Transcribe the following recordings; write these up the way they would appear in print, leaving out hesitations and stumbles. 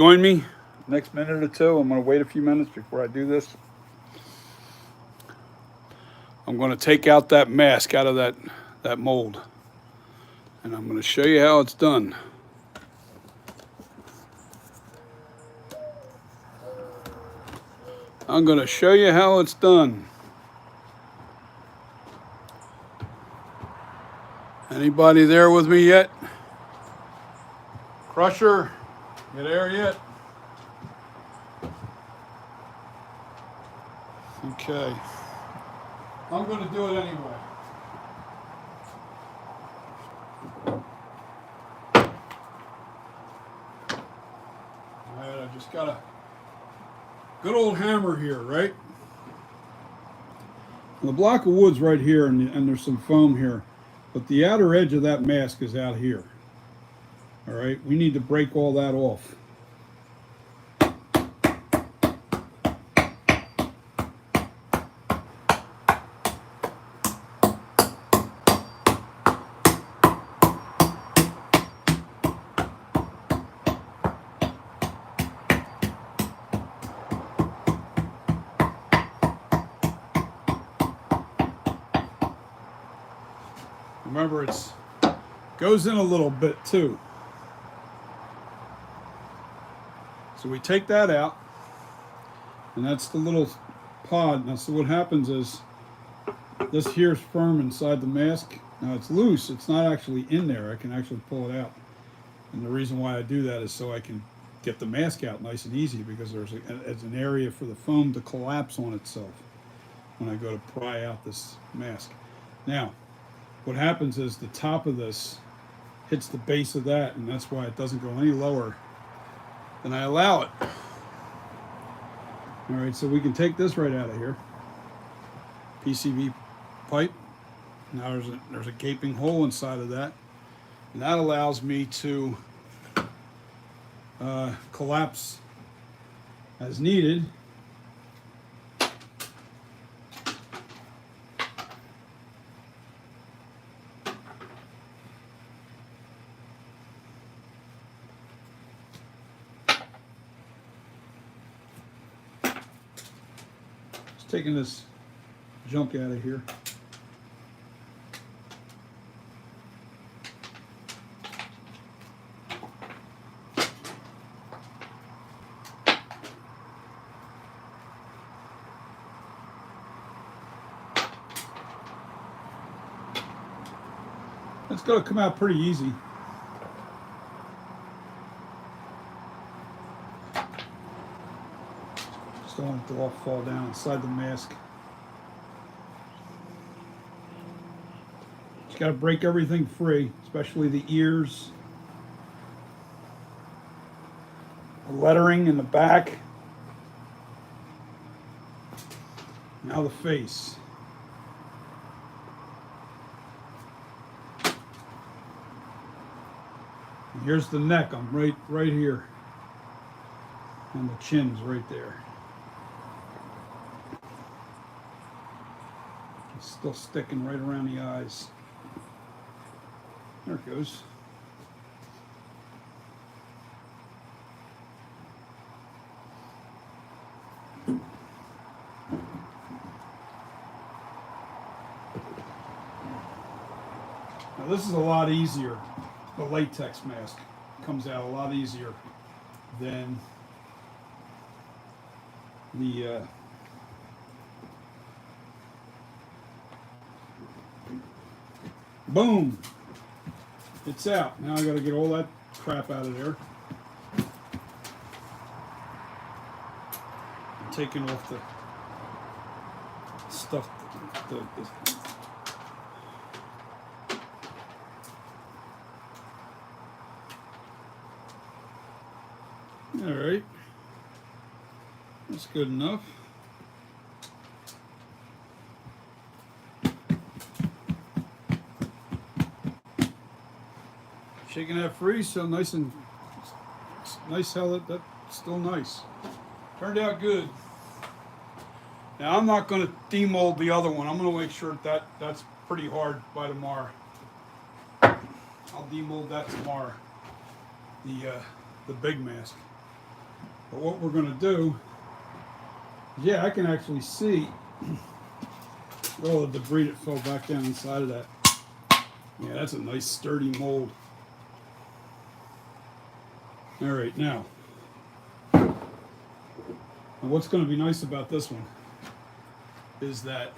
Join me next minute or two. I'm going to wait a few minutes before I do this. I'm going to take out that mask out of that mold, and I'm going to show you how it's done. I'm going to show you how it's done. Anybody there with me yet? Crusher, you there yet? Okay. I'm going to do it anyway. Alright, I just got a good old hammer here, right? The block of wood's right here, and there's some foam here. But the outer edge of that mask is out here. Alright, we need to break all that off. Remember, it goes in a little bit too. So we take that out, and that's the little pod. Now, so what happens is this here is firm inside the mask. Now it's loose. It's not actually in there. I can actually pull it out. And the reason why I do that is so I can get the mask out nice and easy, because there's an area for the foam to collapse on itself when I go to pry out this mask. Now, what happens is the top of this hits the base of that, and that's why it doesn't go any lower than I allow it. All right, so we can take this right out of here. PCV pipe. Now there's a gaping hole inside of that, and that allows me to collapse as needed. Taking this junk out of here. It's going to come out pretty easy. Don't want it to all fall down inside the mask. Just got to break everything free, especially the ears, the lettering in the back. Now the face. And here's the neck. I'm right here, and the chin's right there. Still sticking right around the eyes. There it goes. Now this is a lot easier. The latex mask comes out a lot easier than the boom, it's out. Now I got to get all that crap out of there. I'm taking off the stuff. All right, that's good enough. Shaking that free, so nice and nice. How that's still nice. Turned out good. Now I'm not going to demold the other one. I'm going to make sure that's pretty hard by tomorrow. I'll demold that tomorrow. The big mask. But what we're going to do, yeah, I can actually see all the debris that fell back down inside of that. Yeah, that's a nice sturdy mold. All right, now what's going to be nice about this one is that,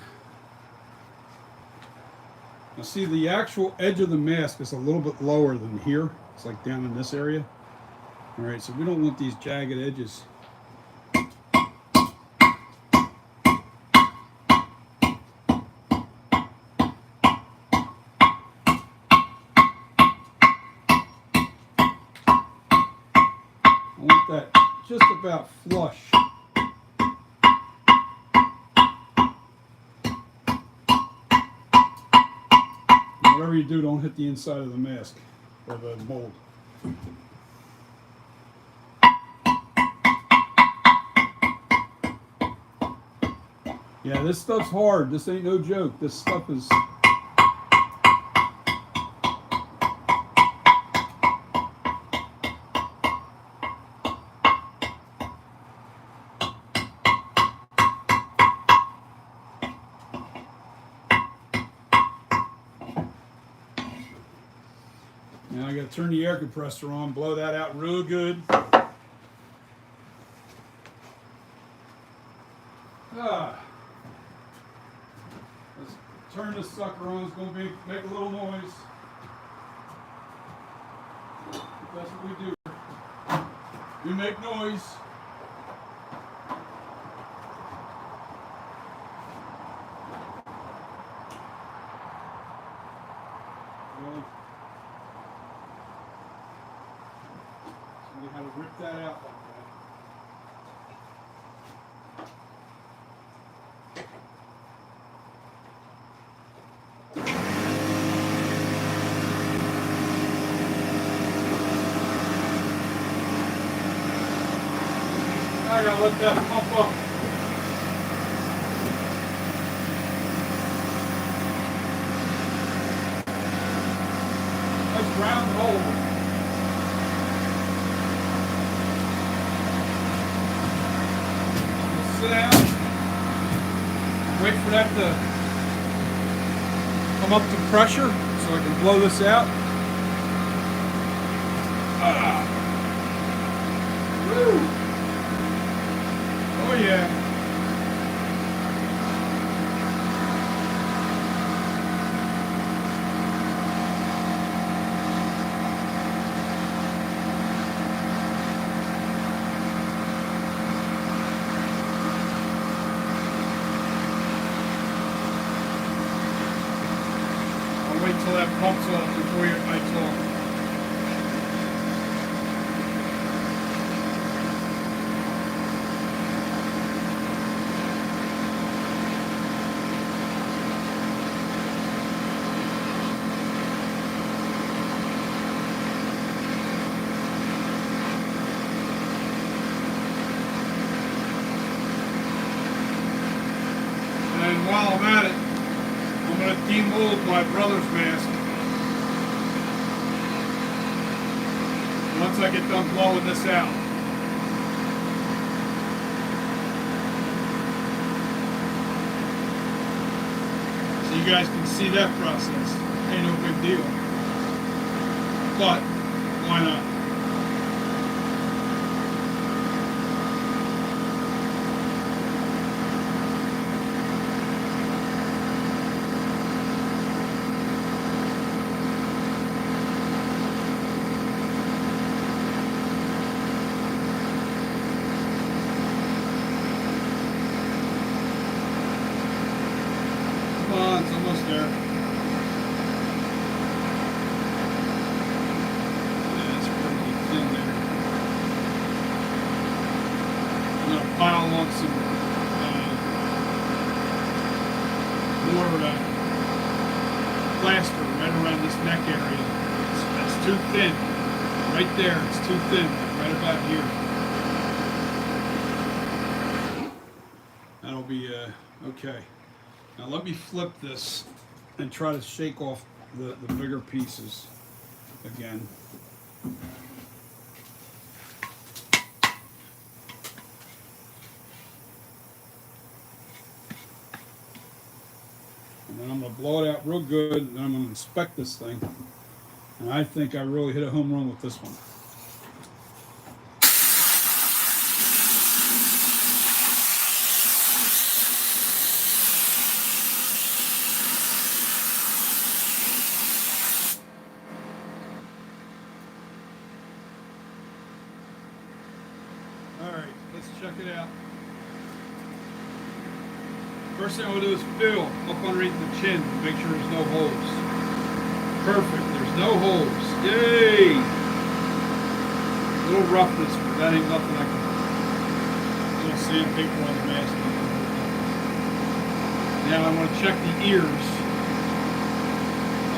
now see, the actual edge of the mask is a little bit lower than here. It's like down in this area. All right, so we don't want these jagged edges. I want that just about flush. Whatever you do, don't hit the inside of the mask or the mold. Yeah, this stuff's hard. This ain't no joke. This stuff is... Now I got to turn the air compressor on, blow that out real good. Let's turn this sucker on. It's going to make a little noise. That's what we do. We make noise. We had to rip that out like that. I gotta let that pump up. Nice round hole. Sit down, wait for that to come up to pressure so I can blow this out. Woo. Oh yeah. Wait till that pumps off before I talk. And while I'm at it, I'm going to demold my brother's mask. Once I get done blowing this out. So you guys can see that process. Ain't no big deal. But, why not? It's almost there. Yeah, it's pretty thin there. I'm going to pile on some more plaster right around this neck area. That's too thin. Right there, it's too thin. Right about here. That'll be okay. Now let me flip this and try to shake off the bigger pieces again. And then I'm going to blow it out real good, and then I'm going to inspect this thing. And I think I really hit a home run with this one. Alright, let's check it out. First thing I'm going to do is feel up underneath the chin to make sure there's no holes. Perfect, there's no holes. Yay! A little roughness, but that ain't nothing I can... A little sandpaper on the mask. Now I'm going to check the ears.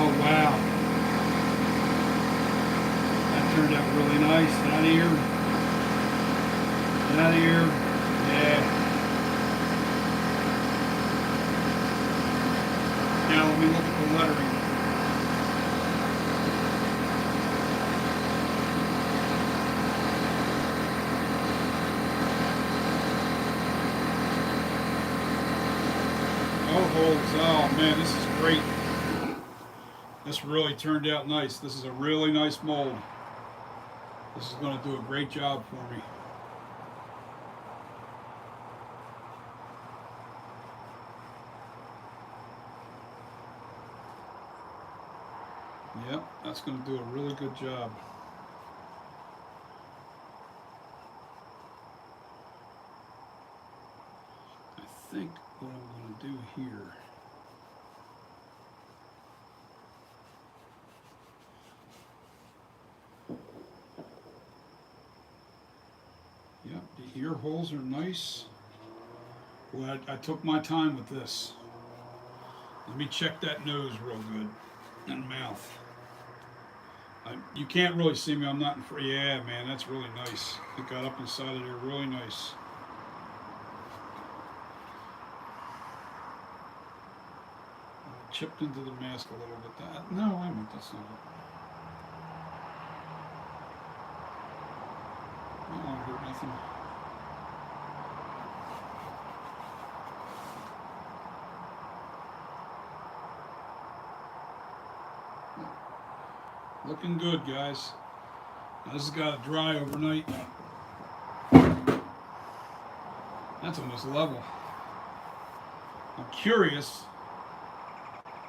Oh wow. That turned out really nice. That ear. That ear. Yeah. Now let me look at the lettering. No holes. Oh man, this is great. This really turned out nice. This is a really nice mold. This is going to do a great job for me. Yep, that's going to do a really good job. I think what I'm going to do here, yep, the ear holes are nice. Well, I took my time with this. Let me check that nose real good and mouth. You can't really see me. I'm not in front. Yeah, man, that's really nice. It got up inside of there really nice. Chipped into the mask a little bit. No, wait a minute, that's not it. That won't hurt nothing. Looking good, guys. Now, this has got to dry overnight. That's almost level. I'm curious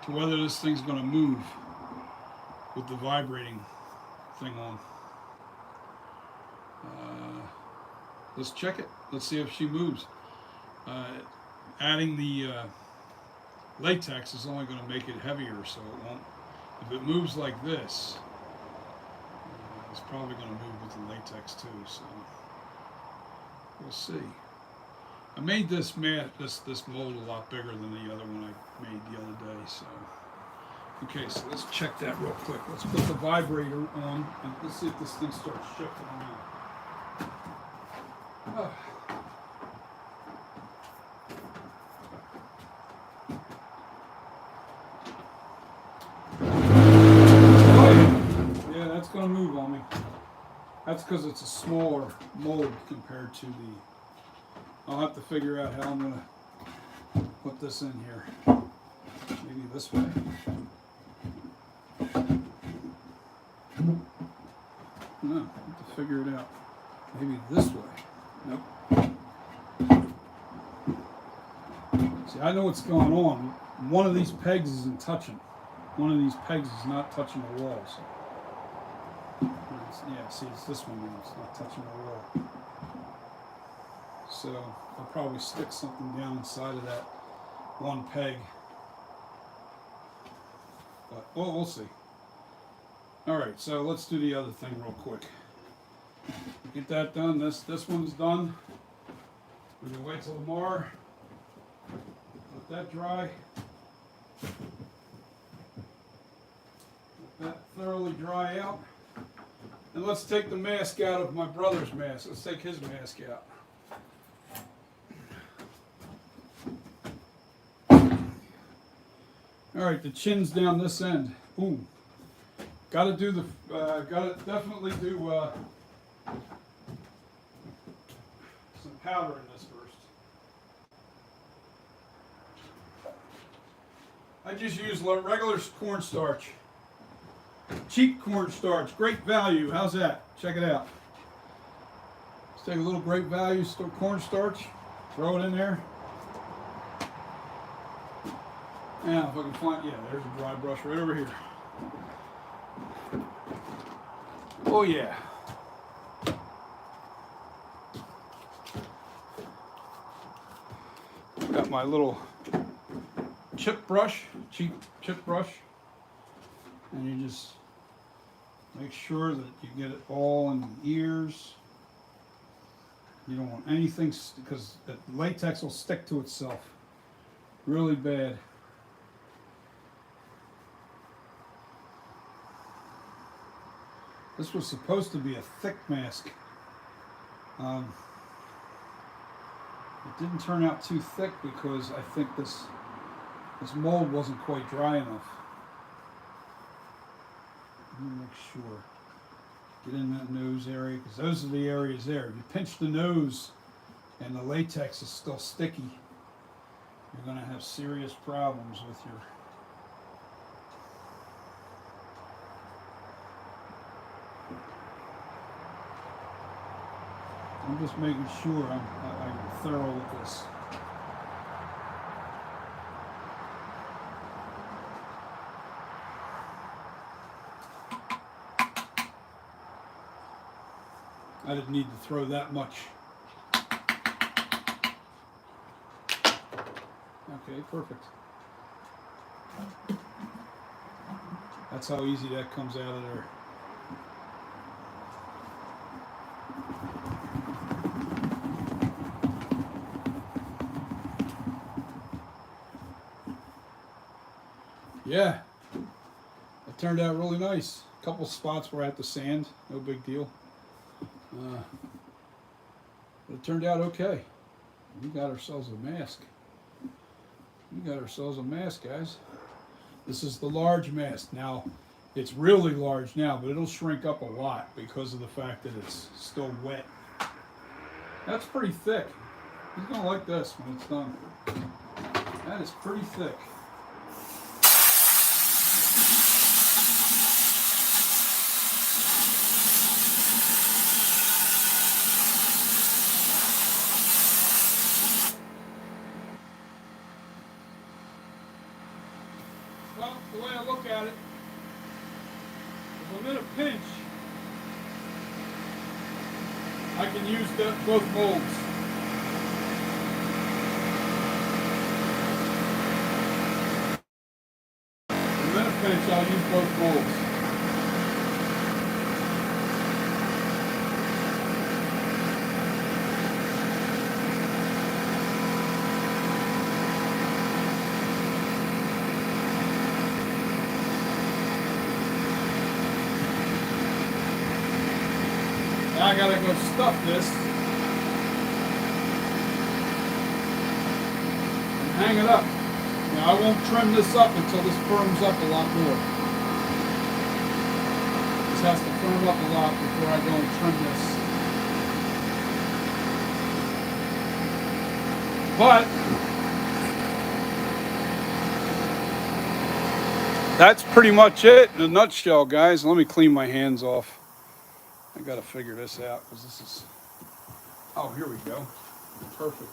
to whether this thing's going to move with the vibrating thing on. Let's check it. Let's see if she moves. Adding the latex is only going to make it heavier, so it won't. If it moves like this, it's probably going to move with the latex too. So we'll see. I made this mold a lot bigger than the other one I made the other day. So okay, so let's check that real quick. Let's put the vibrator on and let's see if this thing starts shifting around. Oh. Yeah, that's going to move on me. That's because it's a smaller mold compared to the... I'll have to figure out how I'm going to put this in here. Maybe this way. No, I have to figure it out. Maybe this way. Nope. See, I know what's going on. One of these pegs isn't touching. One of these pegs is not touching the wall. So. Yeah, see, it's this one now. It's not touching the wall. So I'll probably stick something down inside of that one peg. But we'll see. All right, so let's do the other thing real quick. Get that done. This one's done. We're gonna wait till tomorrow. Let that dry. Let that thoroughly dry out. And let's take the mask out of my brother's mask. Let's take his mask out. All right, the chin's down this end. Ooh, got to do the. Got to definitely do some powder in this first. I just use regular cornstarch. Cheap cornstarch, great value. How's that? Check it out. Let's take a little great value cornstarch, throw it in there. Now, if I can find, yeah, there's a dry brush right over here. Oh yeah. Got my little chip brush, cheap chip brush, and you just make sure that you get it all in the ears. You don't want anything, because the latex will stick to itself really bad. This was supposed to be a thick mask. It didn't turn out too thick because I think this mold wasn't quite dry enough. Let me make sure. Get in that nose area, because those are the areas there. If you pinch the nose and the latex is still sticky, you're going to have serious problems with your... I'm just making sure I'm thorough with this. I didn't need to throw that much. Okay, perfect. That's how easy that comes out of there. Yeah, it turned out really nice. A couple spots where I had to sand, no big deal. But it turned out okay. We got ourselves a mask. We got ourselves a mask, guys. This is the large mask. Now, it's really large now, but it'll shrink up a lot because of the fact that it's still wet. That's pretty thick. He's gonna like this when it's done. That is pretty thick. Well, the way I look at it, if I'm in a pinch, I can use both molds. If I'm in a pinch, I'll use both molds. Now I gotta go stuff this and hang it up. Now I won't trim this up until this firms up a lot more. This has to firm up a lot before I go and trim this. But that's pretty much it in a nutshell, guys. Let me clean my hands off. I gotta figure this out because this is, oh, here we go. Perfect.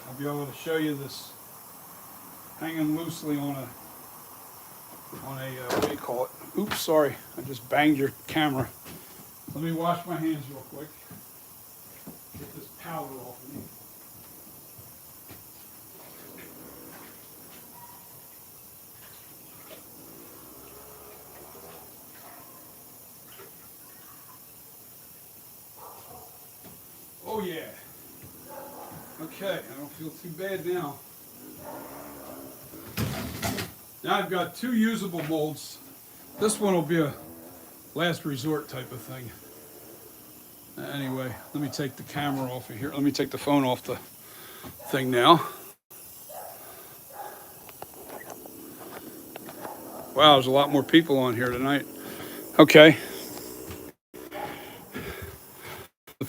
I'll be able to show you this hanging loosely on a what do you call it? Oops, sorry. I just banged your camera. Let me wash my hands real quick. Get this powder off of me. Oh yeah. Okay, I don't feel too bad now. Now I've got two usable molds. This one will be a last resort type of thing. Anyway, let me take the camera off of here. Let me take the phone off the thing now. Wow, there's a lot more people on here tonight. Okay.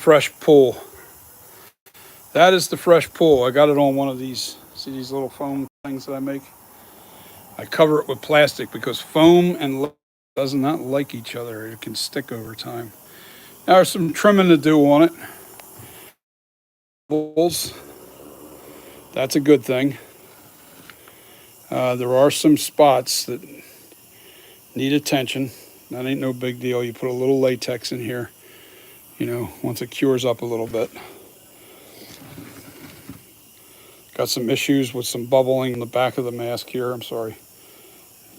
fresh pull. That is the fresh pull. I got it on one of these. See these little foam things that I make? I cover it with plastic because foam and leather does not like each other. It can stick over time. Now there's some trimming to do on it. That's a good thing. There are some spots that need attention. That ain't no big deal. You put a little latex in here, you know, once it cures up a little bit. Got some issues with some bubbling in the back of the mask here. I'm sorry.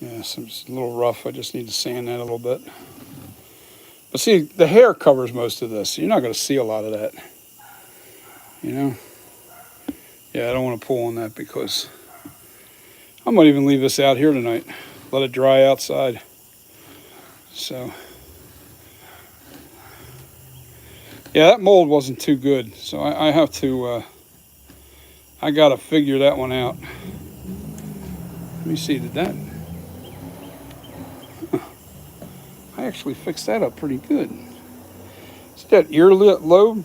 Yeah, it's a little rough. I just need to sand that a little bit. But see, the hair covers most of this. You're not going to see a lot of that. You know? Yeah, I don't want to pull on that because I might even leave this out here tonight. Let it dry outside. So, yeah, that mold wasn't too good. So I have to, I got to figure that one out. Let me see, did that? I actually fixed that up pretty good. See that ear lobe?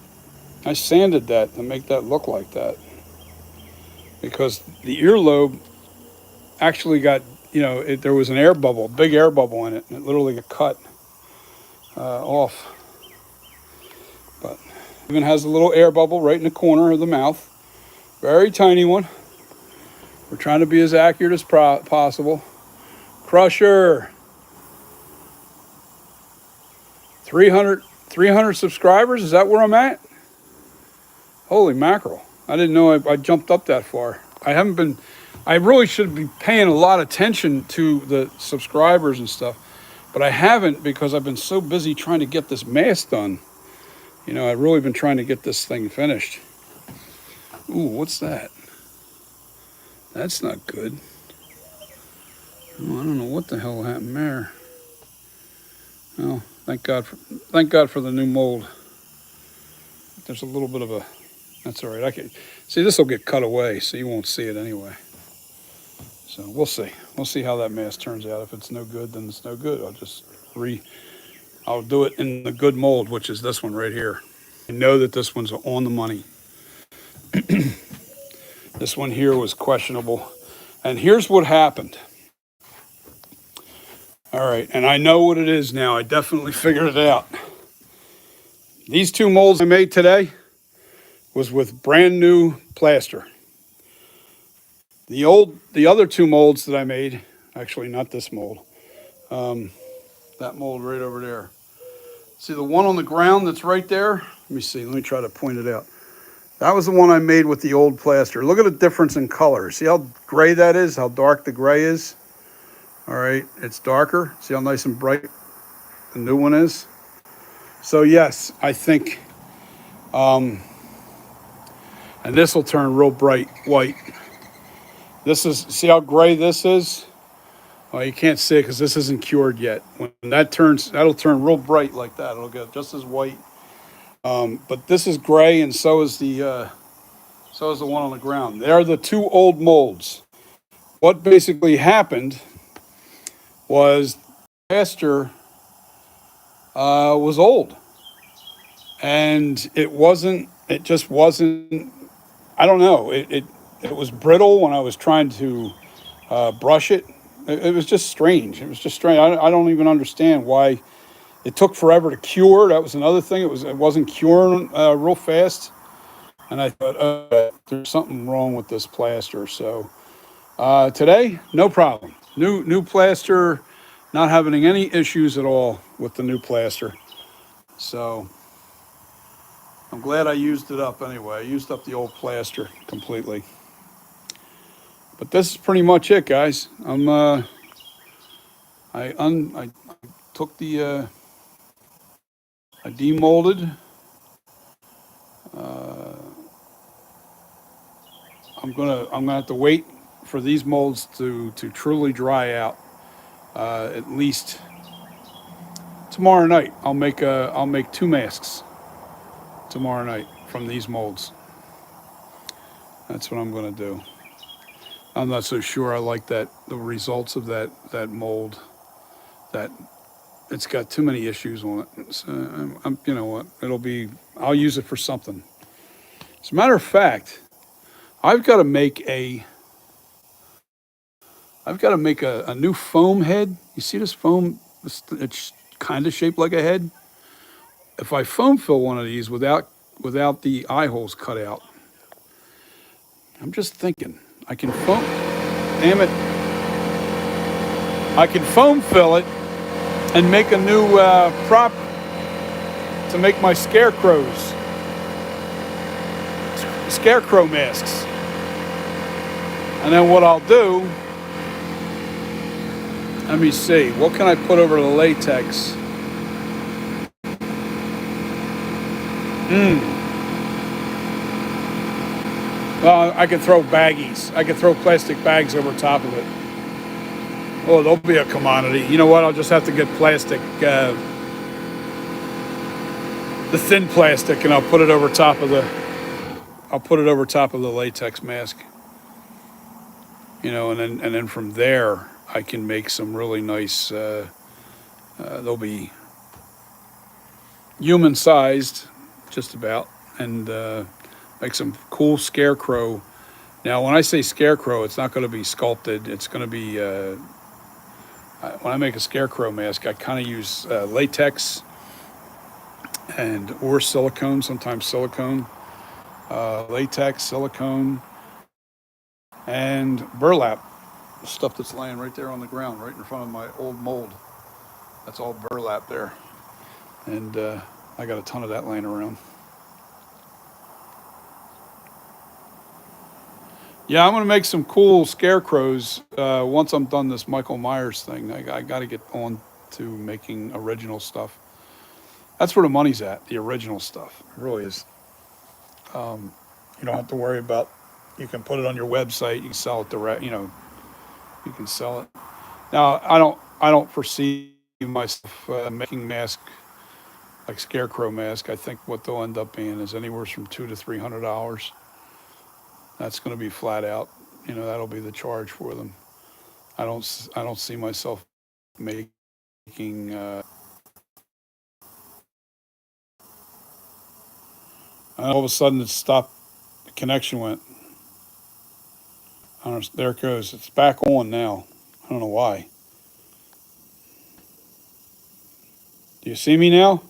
I sanded that to make that look like that. Because the earlobe actually got, you know, there was an air bubble, a big air bubble in it, and it literally got cut off. But it even has a little air bubble right in the corner of the mouth. Very tiny one. We're trying to be as accurate as possible. Crusher. 300 subscribers, is that where I'm at? Holy mackerel. I didn't know I jumped up that far. I really should be paying a lot of attention to the subscribers and stuff, but I haven't because I've been so busy trying to get this mask done. You know, I've really been trying to get this thing finished. Ooh, what's that? That's not good. Oh, I don't know what the hell happened there. Oh, thank God for the new mold. There's a little bit of a, that's all right. I can see this will get cut away, so you won't see it anyway. So we'll see. We'll see how that mask turns out. If it's no good, then it's no good. I'll do it in the good mold, which is this one right here. I know that this one's on the money. This one here was questionable. And here's what happened. All right, and I know what it is now. I definitely figured it out. These two molds I made today was with brand new plaster. The other two molds that I made, actually not this mold, that mold right over there. See the one on the ground that's right there? Let me see, let me try to point it out. That was the one I made with the old plaster. Look at the difference in color. See how gray that is, how dark the gray is? All right, it's darker. See how nice and bright the new one is? So yes, I think, and this will turn real bright white. This is, see how gray this is? Oh, you can't see it because this isn't cured yet. When that turns, that'll turn real bright like that. It'll get just as white. But this is gray, and so is the one on the ground. They're the two old molds. What basically happened was plaster was old, and it just wasn't. I don't know. It was brittle when I was trying to brush it. It was just strange. It was just strange. I don't even understand why it took forever to cure. That was another thing. It wasn't curing real fast. And I thought, there's something wrong with this plaster. So today, no problem. New plaster, not having any issues at all with the new plaster. So I'm glad I used it up anyway. I used up the old plaster completely. But this is pretty much it, guys. I took the I demolded. I'm gonna have to wait for these molds to truly dry out. At least tomorrow night, I'll make 2 masks tomorrow night from these molds. That's what I'm gonna do. I'm not so sure I like the results of that mold, that it's got too many issues on it. So you know what? I'll use it for something. As a matter of fact, I've got to make a, a new foam head. You see this foam? It's kind of shaped like a head. If I foam fill one of these without the eye holes cut out, I'm just thinking I can foam. Damn it! I can foam fill it and make a new prop to make my scarecrow masks. And then what I'll do, let me see, what can I put over the latex? Well, I could throw baggies. I could throw plastic bags over top of it. Oh, they'll be a commodity. You know what? I'll just have to get plastic, the thin plastic, and I'll put it over top of the latex mask. You know, and then from there I can make some really nice. They'll be human sized, just about, and make some cool scarecrow. Now, when I say scarecrow, it's not going to be sculpted. It's going to be when I make a scarecrow mask, I kind of use latex or silicone, sometimes silicone, latex, silicone, and burlap, stuff that's laying right there on the ground, right in front of my old mold. That's all burlap there, and I got a ton of that laying around. Yeah, I'm gonna make some cool scarecrows once I'm done this Michael Myers thing. I got to get on to making original stuff. That's where the money's at, the original stuff. It really is. You don't have to worry about. You can put it on your website. You can sell it direct. You know, you can sell it. Now, I don't foresee myself making mask like scarecrow mask. I think what they'll end up being is anywhere from $200 to $300. That's going to be flat out. You know, that'll be the charge for them. I don't see myself making. All of a sudden, it stopped. The connection went. I don't know, there it goes. It's back on now. I don't know why. Do you see me now?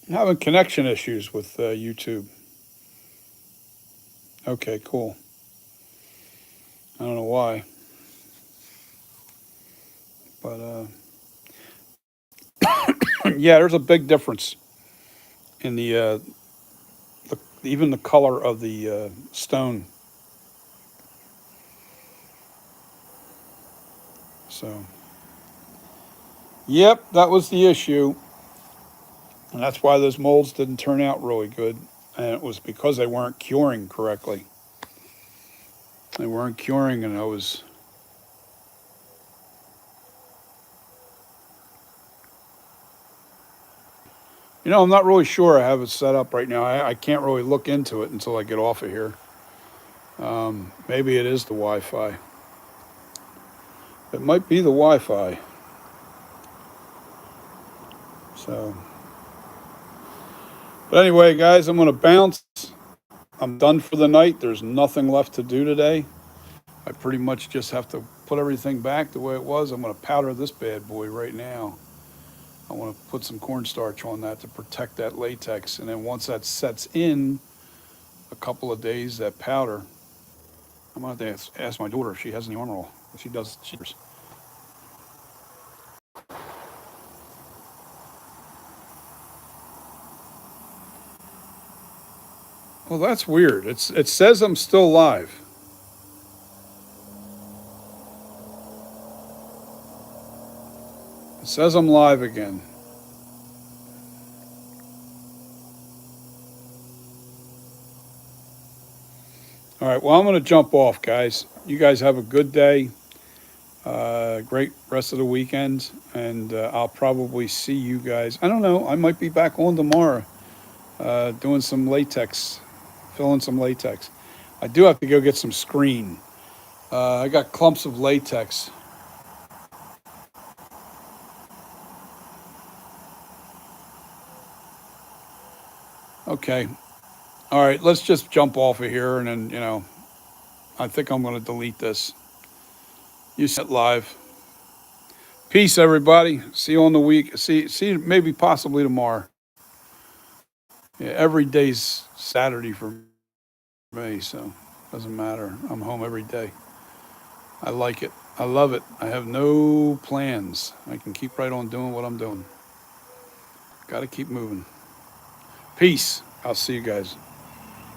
I'm having connection issues with YouTube. Okay, cool. I don't know why, but yeah, there's a big difference in even the color of the stone. So, yep, that was the issue, and that's why those molds didn't turn out really good. And it was because they weren't curing correctly. They weren't curing, and I was. You know, I'm not really sure I have it set up right now. I can't really look into it until I get off of here. Maybe it is the Wi-Fi. It might be the Wi-Fi. So, but anyway, guys, I'm going to bounce. I'm done for the night. There's nothing left to do today. I pretty much just have to put everything back the way it was. I'm going to powder this bad boy right now. I want to put some cornstarch on that to protect that latex. And then once that sets in a couple of days, that powder, I'm going to have to ask my daughter if she has any armor all. If she does, she does. Well, that's weird. It says I'm still live. It says I'm live again. All right, well, I'm going to jump off, guys. You guys have a good day. Great rest of the weekend. And I'll probably see you guys. I don't know. I might be back on tomorrow doing some latex, filling some latex. I do have to go get some screen. I got clumps of latex. Okay. All right, let's just jump off of here and then, I think I'm going to delete this. You set live. Peace, everybody. See you on the week. See you maybe possibly tomorrow. Yeah, every day's Saturday for me, so doesn't matter. I'm home every day. I like it. I love it. I have no plans. I can keep right on doing what I'm doing. Got to keep moving. Peace. I'll see you guys.